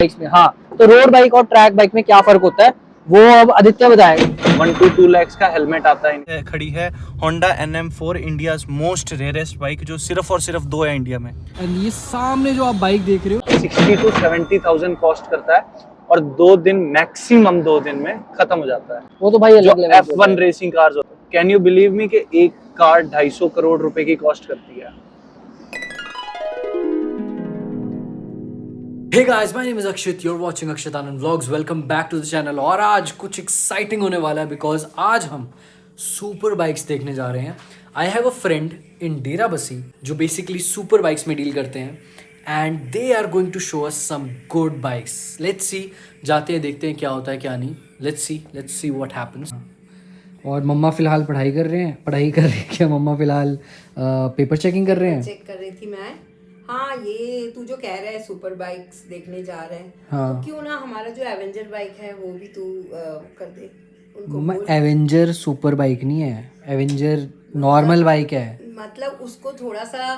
Bikes में। हाँ, तो रोड बाइक और ट्रैक बाइक में क्या फर्क होता है वो अब आदित्य बताएगा। 1 to 2 lakhs का हेलमेट आता है। खड़ी है Honda NM4, India's most rarest bike, जो सिर्फ और सिर्फ 2 है इंडिया में। एंड ये सामने जो आप बाइक देख रहे हो 60 to 70,000 कॉस्ट करता है और 2 दिन मैक्सिमम 2 दिन में खत्म हो जाता है। वो तो भाई अलग जो लेवल F1 रेसिंग कार्स होते हैं, कैन यू बिलीव मी कि एक कार 250 करोड़ रुपए की कॉस्ट करती है। Hey guys, my name is Akshit. You're watching Akshit Anand Vlogs. Welcome back to the channel. और आज कुछ एक्साइटिंग होने वाला है बिकॉज आज हम सुपर बाइक्स देखने जा रहे हैं. I have a friend in Dera Bassi जो बेसिकली सुपर बाइक्स में डील करते हैं and they are going to show us some good bikes. Let's see, जाते हैं देखते हैं क्या होता है क्या नहीं. Let's see what happens. और मम्मा फिलहाल पढ़ाई कर रहे हैं क्या मम्मा फिलहाल पेपर चेकिंग कर रहे हैं. चेक कर रही थी मैं. हाँ, ये तू जो कह रहा है सुपर बाइक्स देखने जा रहे हैं, हाँ. तो क्यों ना हमारा जो एवेंजर बाइक है वो भी तू कर दे उनको. मम्मा एवेंजर सुपर बाइक नहीं है, एवेंजर नॉर्मल बाइक है. मतलब उसको थोड़ा सा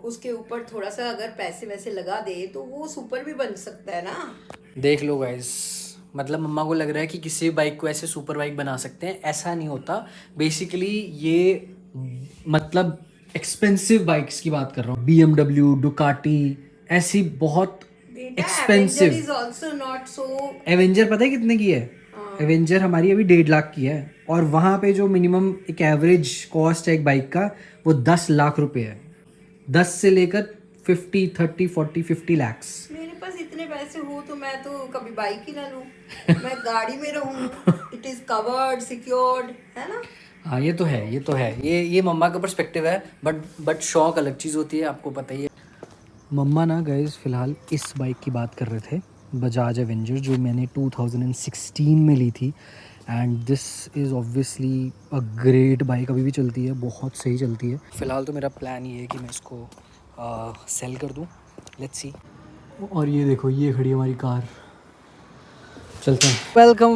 उसके ऊपर थोड़ा सा अगर पैसे वैसे लगा दे तो वो सुपर भी बन सकता है ना. देख लो गाइस, मतलब मम्मा को लग रहा है कि किसी बाइक को ऐसे सुपर बाइक बना सकते हैं. ऐसा नहीं होता. बेसिकली ये मतलब एक्सपेंसिव बाइक्स की बात कर रहा हूँ. BMW, डुकाटी, ऐसी बहुत expensive. Is also not so. Avenger पता है कितने की है? एवेंजर हमारी अभी 1.5 लाख की है और वहाँ पे जो मिनिमम एक एवरेज कॉस्ट है एक बाइक का वो 10 लाख रुपए है. 10 से लेकर 50, 30, 40, 50 लैक्स. मेरे पास इतने पैसे हो तो मैं तो कभी बाइक ही ना लूं. मैं गाड़ी में रहूं. इट इज कवर्ड, सिक्योर्ड, है ना. हाँ, ये तो है. ये मम्मा का पर्सपेक्टिव है. बट शौक अलग चीज़ होती है, आपको पता ही है. मम्मा ना गाइस फिलहाल इस बाइक की बात कर रहे थे, बजाज एवेंजर, जो मैंने 2016 में ली थी. And this is obviously a great bike. अभी भी चलती है, बहुत सही चलती है. फ़िलहाल तो मेरा प्लान ये है कि मैं इसको सेल कर दूँ. Let's see. और ये देखो, ये खड़ी है हमारी कार. चलते हैं.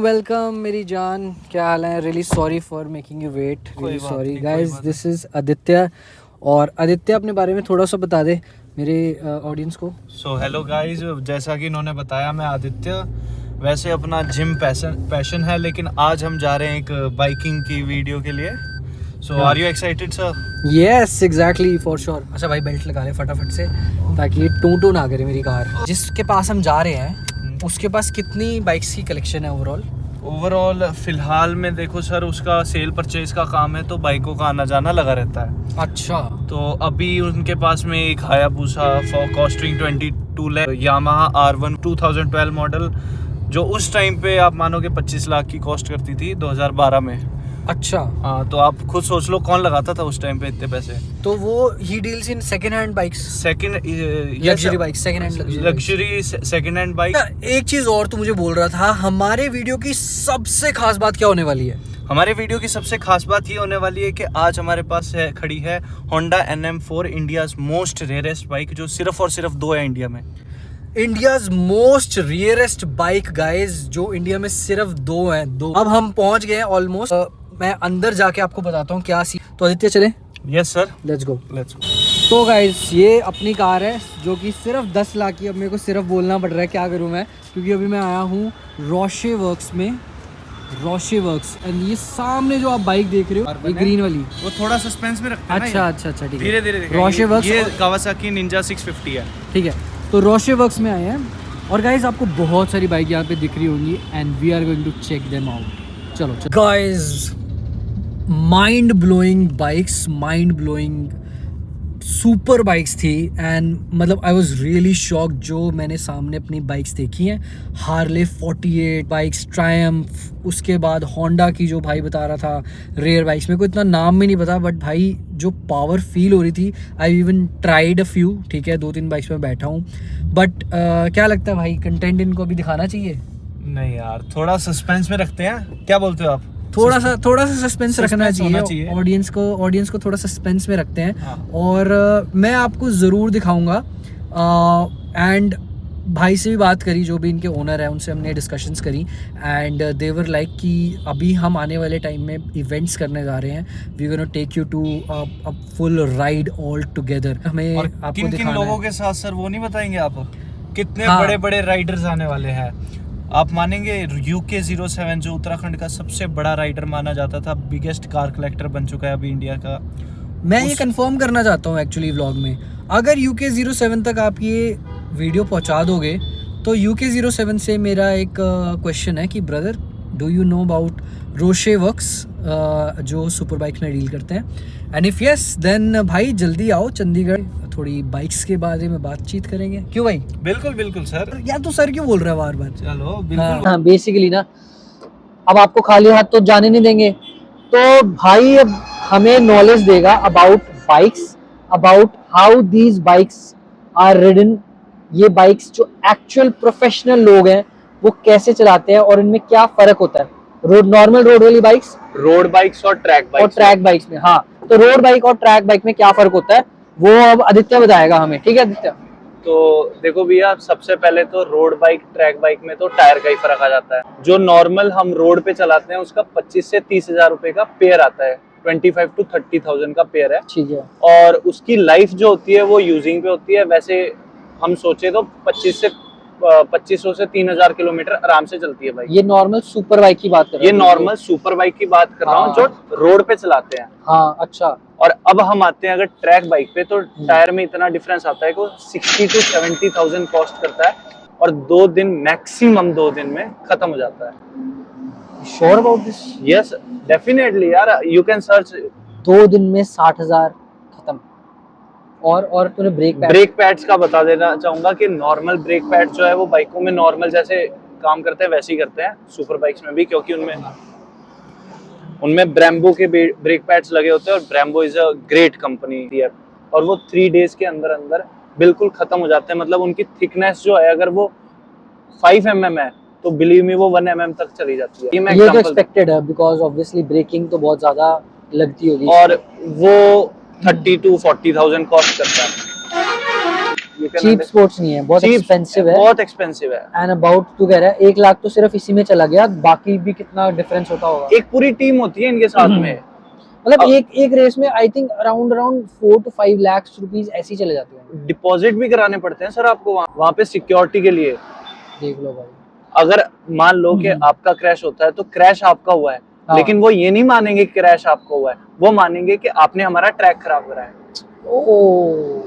वेलकम मेरी जान, क्या हाल है? Really sorry for making you wait. Really sorry guys. This is Aditya. और आदित्य अपने बारे में थोड़ा सा बता दे मेरे ऑडियंस को. सो हेलो गाइस, जैसा कि इन्होंने बताया, मैं आदित्य. वैसे अपना जिम पैशन है, लेकिन आज हम जा रहे हैं एक बाइकिंग की वीडियो के लिए. So are you excited sir? Yes, exactly, for sure. अच्छा भाई, बेल्ट लगा ले फटाफट से ताकि ये टू ना करे मेरी कार. जिसके पास हम जा रहे हैं उसके पास कितनी बाइक्स की कलेक्शन है ओवरऑल? फिलहाल में देखो सर, उसका सेल परचेज का काम है तो बाइकों का आना जाना लगा रहता है. अच्छा. तो अभी उनके पास में एक Hayabusa costing 22 lakh, Yamaha R1 2012 model, जो उस टाइम पे आप मानोगे 25 लाख की कॉस्ट करती थी 2012 में. अच्छा. हाँ, तो आप खुद सोच लो कौन लगाता था उस टाइम पे इतने पैसे. तो वो he deals in second hand bikes, luxury bike, second hand luxury second hand bike. एक चीज और तू मुझे बोल रहा था, हमारे वीडियो की सबसे खास बात क्या होने वाली है? हमारे वीडियो की सबसे खास बात ये होने वाली है कि आज हमारे पास खड़ी है Honda NM4, India's most rarest bike, जो सिर्फ और सिर्फ 2 है इंडिया में. India's most rarest bike guys, जो इंडिया में सिर्फ 2 हैं. 2. अब हम पहुंच गए ऑलमोस्ट. मैं अंदर जाके आपको बताता हूँ क्या सी. तो आदित्य चले? Yes sir, let's go. तो गाइज ये अपनी कार है जो कि सिर्फ 10 लाख की. अब मेरे को सिर्फ बोलना पड़ रहा है, क्या करूँ मैं, क्योंकि अभी मैं आया हूँ रोशे वर्क्स में. रोशे वर्क्स. एंड ये सामने जो आप बाइक देख रहे हो, ये ग्रीन वाली, वो थोड़ा सस्पेंस में रखते हैं. अच्छा, ठीक है. धीरे धीरे रोशे वर्क्स. ये कावासाकी निंजा 650 है. ठीक है. तो रोशे वर्क्स में आए हैं और गाइज आपको बहुत सारी बाइक यहाँ पे दिख रही होंगी and we are going to check them out. चलो guys, mind blowing bikes, mind blowing super bikes थी. एंड मतलब आई वॉज रियली शॉक्ड जो मैंने सामने अपनी बाइक्स देखी हैं. हार्ले 48 बाइक्स, ट्रायम्फ, उसके बाद होंडा की जो भाई बता रहा था रेयर बाइक्स, मेरे को इतना नाम भी नहीं पता, बट भाई जो पावर फील हो रही थी. I even tried a few. ठीक है, 2-3 बाइक्स में बैठा हूँ. बट क्या लगता है भाई, कंटेंट इनको अभी दिखाना चाहिए? नहीं यार, थोड़ा सस्पेंस में रखते हैं. क्या बोलते हो आप? थोड़ा सा सस्पेंस रखना चाहिए. ऑडियंस को थोड़ा सस्पेंस में रखते हैं. हाँ. और मैं आपको ज़रूर दिखाऊंगा. एंड भाई से भी बात करी, जो भी इनके ओनर है, उनसे हमने डिस्कशंस करी एंड दे वर लाइक कि अभी हम आने वाले टाइम में इवेंट्स करने जा रहे हैं. We gonna take you to a full ride all together. हमें आपको किन दिखाना लोगों है. के साथ सर वो नहीं बताएंगे आप? कितने हाँ। बड़े बड़े राइडर्स आने वाले हैं। आप मानेंगे UK07 जो उत्तराखंड का सबसे बड़ा राइडर माना जाता था, बिगेस्ट कार कलेक्टर बन चुका है अभी इंडिया का। मैं ये कंफर्म करना चाहता हूँ एक्चुअली व्लॉग में, अगर UK07 तक आप ये वीडियो पहुँचा दोगे तो UK07 से मेरा एक क्वेश्चन है कि brother do you know about रोशे वर्क्स जो सुपर बाइक्स में डील करते हैं, एंड इफ यस देन भाई जल्दी आओ चंडीगढ़, थोड़ी बाइक्स के बारे में बातचीत करेंगे। क्यों भाई? बिल्कुल बिल्कुल सर। या तो सर क्यों बोल रहा है बार बार? चलो बिल्कुल। हाँ बेसिकली ना, अब आपको खाली हाथ तो जाने नहीं देंगे, तो भाई अब हमें नॉलेज देगा about bikes, about how these bikes are ridden. ये बाइक्स जो एक्चुअल प्रोफेशनल लोग हैं वो कैसे चलाते हैं और इनमें क्या फर्क होता है रोड, नॉर्मल रोड वाली बाइक्स, रोड बाइक्स और ट्रैक और बाइक्स ट्रैक बाइक्स में। हाँ, तो रोड बाइक और ट्रैक बाइक में क्या फर्क होता है वो अब आदित्य बताएगा हमें। ठीक है आदित्य? तो देखो भैया, सबसे पहले तो रोड बाइक ट्रैक बाइक में तो टायर का ही फर्क आ जाता है। जो नॉर्मल हम रोड पे चलाते हैं उसका 25 से 30 हजार रुपए का पेयर आता है, 25 to 30,000 का पेयर है। ठीक है। और उसकी लाइफ जो होती है वो यूजिंग पे होती है। वैसे हम सोचे तो 2500 से 3000 किलोमीटर आराम से चलती है बाइक। ये नॉर्मल सुपर बाइक की बात कर रहे ये हैं? नॉर्मल सुपर बाइक की बात कर रहा हूँ जो रोड पे चलाते हैं। हाँ अच्छा। और अब हम आते हैं अगर ट्रैक बाइक पे, तो टायर में इतना डिफरेंस आता है कि 60 to 70,000 कॉस्ट करता है और 2 दिन मैक्सिमम 2 दिन में खत्म हो जाता है। Sure about this? Yes definitely यार, यू कैन सर्च। 2 दिन में 60,000 खत्म। और तूने ब्रेक पैड्स का बता देना चाहूंगा कि नॉर्मल ब्रेक पैड जो है वो बाइकों में नॉर्मल जैसे काम करते हैं वैसे ही करते हैं सुपर बाइक्स में भी, क्योंकि उनमें ब्रेम्बो के ब्रेक पैड्स लगे होते हैं और Brembo is a great company है और वो 3 डेज के अंदर अंदर बिल्कुल खत्म हो जाते हैं। मतलब उनकी थिकनेस जो है अगर वो 5 mm है तो बिलीव मी वो 1 mm तक चली जाती है। ये तो एक्सपेक्टेड है बिकॉज ऑब्वियसली ब्रेकिंग तो बहुत ज्यादा लगती होगी और वो 30 to 40,000 कॉस्ट करता है। चीप स्पोर्ट्स नहीं है, बहुत एक्सपेंसिव है। बहुत एक्सपेंसिव है। एंड अबाउट तू कह रहा है 1 लाख तो सिर्फ इसी में चला गया, बाकी भी कितना डिफरेंस होता होगा। एक पूरी टीम होती है इनके साथ में। मतलब एक रेस में I think around 4 to 5 lakh rupees ऐसे ही चले जाते हैं। डिपॉजिट भी कराने पड़ते हैं सर आपको वहाँ पे सिक्योरिटी के लिए। देख लो भाई, अगर मान लो कि आपका क्रैश होता है तो क्रैश आपका हुआ है, लेकिन वो ये नहीं मानेंगे कि क्रैश आपका हुआ है, वो मानेंगे कि आपने हमारा ट्रैक खराब करा है। ओह,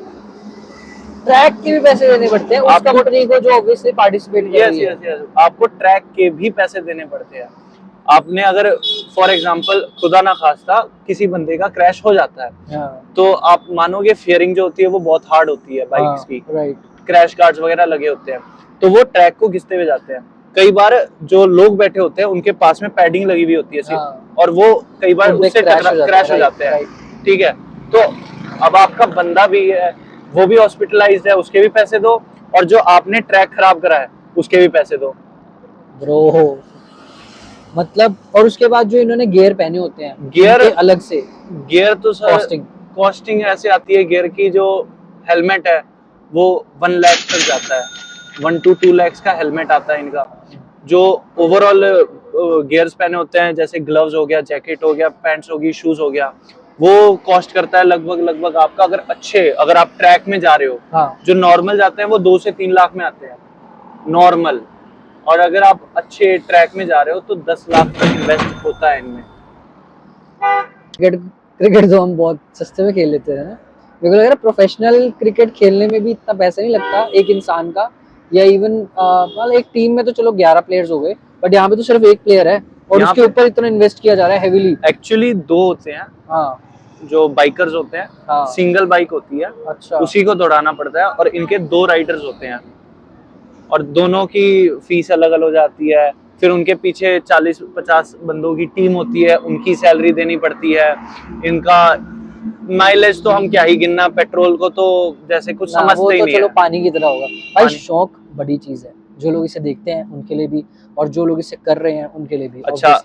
ट्रैक के भी पैसे देने पड़ते हैं उस कंपनी को जो ऑब्वियसली पार्टिसिपेट कर रही है। यस, आपको ट्रैक के भी पैसे देने पड़ते हैं। आपने अगर फॉर एग्जांपल खुदा ना खास्ता किसी बंदे का क्रैश हो जाता है तो आप मानोगे फेयरिंग जो होती है वो बहुत हार्ड होती है बाइक्स की, राइट, क्रैश गार्ड्स वगैरह लगे होते हैं, तो वो ट्रैक को घिसते हुए जाते हैं। कई बार जो लोग बैठे होते हैं उनके पास में पैडिंग लगी हुई होती है सिर्फ, और वो कई बार उससे क्रैश हो जाते हैं। ठीक है, तो अब आपका बंदा भी है वो भी हॉस्पिटलाइज्ड है, उसके भी पैसे दो, और जो आपने ट्रैक खराब करा है उसके भी पैसे दो ब्रो। मतलब और उसके बाद जो इन्होंने गियर पहने होते हैं, गियर अलग से, गियर तो सर कॉस्टिंग ऐसे आती है गियर की। जो हेलमेट है वो 1 लाख तक जाता है, 1 to 2 लाख का हेलमेट आता है इनका। जो ओवरऑल गियर्स पहने होते हैं जैसे ग्लव्स हो गया, जैकेट हो गया, पैंट्स होगी, शूज हो गया, वो कॉस्ट करता है लगभग आपका, अगर आप ट्रैक में जा रहे हो, हाँ, जो नॉर्मल जाते हैं वो 2 से 3 लाख में आते हैं नॉर्मल, और अगर आप अच्छे ट्रैक में जा रहे हो तो 10 लाख तक इन्वेस्ट होता है इनमें। क्रिकेट तो हम बहुत सस्ते में खेल लेते हैं ना, मेरे को लग रहा है प्रोफेशनल क्रिकेट खेलने में भी इतना पैसा नहीं लगता एक इंसान का, या इवन मतलब एक टीम में तो चलो 11 प्लेयर्स हो गए, बट यहाँ पे तो सिर्फ एक प्लेयर है और उसके ऊपर इतना इन्वेस्ट किया जा रहा है हेवीली। एक्चुअली 2 होते हैं, हाँ, जो बाइकर्स होते हैं, हाँ, सिंगल बाइक होती है, अच्छा, उसी को दौड़ाना पड़ता है, और इनके 2 राइडर्स होते हैं और दोनों की फीस अलग अलग हो जाती है। फिर उनके पीछे 40-50 बंदों की टीम होती है, उनकी सैलरी देनी पड़ती है। इनका माइलेज तो हम क्या ही गिनना, पेट्रोल को तो जैसे कुछ समझते ही नहीं चलो है। पानी की तरह होगा भाई। शौक बड़ी चीज है, जो लोग इसे देखते हैं उनके लिए भी और जो लोग इसे कर रहे हैं उनके लिए भी। अच्छा,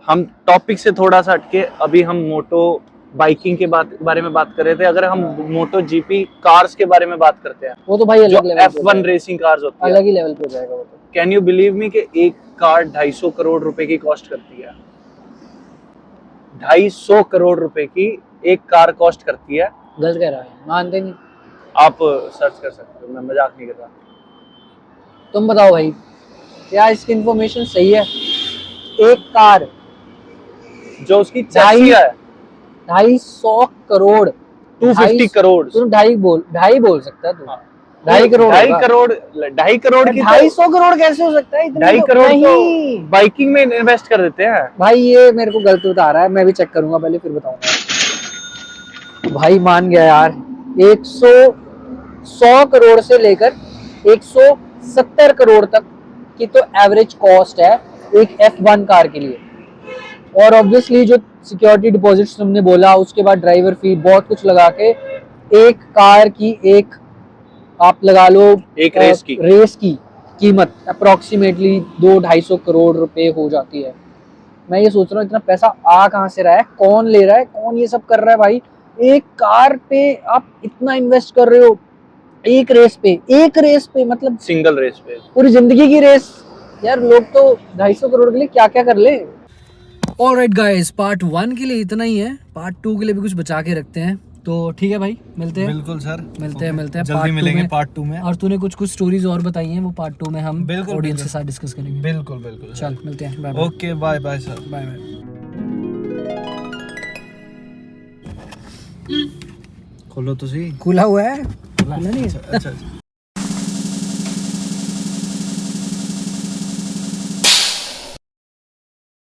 हम टॉपिक से थोड़ा सा हटके अभी हम मोटो बाइकिंग के बारे में बात कर रहे थे। अगर हम मोटो जीपी कार्स के बारे में बात करते हैं, वो तो भाई अलग लेवल F1 रेसिंग कार्स होती है, अलग ही लेवल पे हो जाएगा वो तो। कैन यू बिलीव मी कि एक कार 250 करोड़ रुपए की कॉस्ट करती है। 250 करोड़ रुपए की एक कार कॉस्ट करती है। गलत कह रहा है, मानते नहीं। आप सर्च कर सकते हो, मैं मजाक नहीं कर रहा। तुम बताओ भाई, क्या इसकी इंफॉर्मेशन सही है? एक कार जो उसकी ढाई- चैसी है 250 करोड़, 250 करोड़। तू ढाई बोल सकता है तू। 2.5 करोड़ ढाई होगा। करोड़ 2.5 करोड़ की 250 करोड़ कैसे हो सकता है? इतने 2.5 तो करोड़ नहीं तो बाइकिंग में इन्वेस्ट कर देते हैं। भाई, ये मेरे को गलत बता रहा है, मैं भी चेक करूंगा पहले फिर बताऊंगा। भाई मान गया यार, 100 करोड़ से लेकर 170 करोड़ तक की तो एवरेज कॉस्ट है एक F1 कार के लिए। और ऑब्वियसली जो सिक्योरिटी डिपॉजिट्स तुमने बोला, उसके बाद ड्राइवर फी, बहुत कुछ लगा के एक कार की, एक आप लगा लो एक रेस की कीमत अप्रोक्सीमेटली 200-250 करोड़ रुपए हो जाती है। मैं ये सोच रहा हूँ इतना पैसा आ कहाँ से रहा है, कौन ले रहा है, कौन ये सब कर रहा है भाई? एक कार पे आप इतना इन्वेस्ट कर रहे हो, एक रेस पे मतलब सिंगल रेस पे। पूरी जिंदगी की रेस। यार लोग तो 250 करोड़ के लिए क्या क्या कर ले। ऑलराइट गाइस, पार्ट 1 के लिए इतना ही है, पार्ट 2 के लिए भी कुछ बचा के रखते हैं। तो ठीक है भाई, मिलते हैं। बिल्कुल सर, मिलते हैं जल्दी part 2 मिलेंगे में। पार्ट 2 में। और तूने कुछ स्टोरीज और बताई हैं, वो पार्ट 2 में हम बिल्कुल, ऑडियंस के बिल्कुल। साथ डिस्कस करेंगे। बिल्कुल चल मिलते हैं, bye bye. Okay, bye bye sir. Bye bye. खोलो तो सही। खुला हुआ है, खुला नहीं है। अच्छा।